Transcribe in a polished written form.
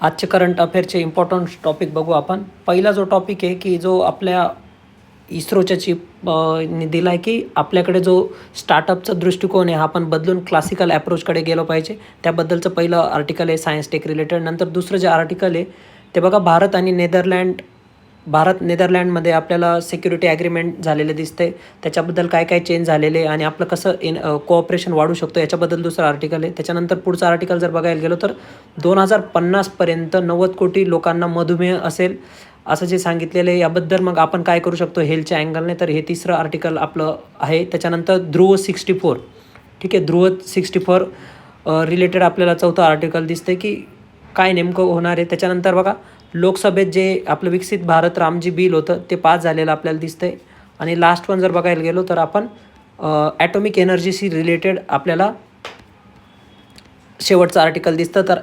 आजचे current अफेअरचे important topic बघू आपण. पहिला जो टॉपिक आहे की जो आपल्या इस्रोच्या ने दिला आहे की आपल्याकडे जो स्टार्टअपचा दृष्टिकोन आहे हा आपण बदलून क्लासिकल ॲप्रोचकडे गेलो पाहिजे. त्याबद्दलचं पहिलं आर्टिकल आहे सायन्स टेक रिलेटेड. नंतर दुसरं जे आर्टिकल आहे ते बघा, भारत नेदरलँडमध्ये आपल्याला सिक्युरिटी ॲग्रीमेंट झालेलं दिसतंय. त्याच्याबद्दल काय काय चेंज झालेले आणि आपलं कसं कोऑपरेशन वाढू शकतो याच्याबद्दल दुसरं आर्टिकल आहे. त्याच्यानंतर पुढचं आर्टिकल जर बघायला गेलो तर 2050पर्यंत 90 कोटी लोकांना मधुमेह असेल असं जे सांगितलेलं आहे. याबद्दल मग आपण काय करू शकतो हेल्थच्या अँगलने, तर हे तिसरं आर्टिकल आपलं आहे. त्याच्यानंतर ध्रुव 64, ठीक आहे, ध्रुव 64 रिलेटेड आपल्याला चौथं आर्टिकल दिसतं की काय नेमकं होणार आहे. त्याच्यानंतर बघा, लोकसभेत जे आपलं विकसित भारत रामजी बिल होतं ते पास झालेलं आपल्याला दिसतंय. आणि लास्ट वन जर बघायला गेलो तर आपण ॲटॉमिक एनर्जीशी रिलेटेड आपल्याला शेवटचं आर्टिकल दिसतं. तर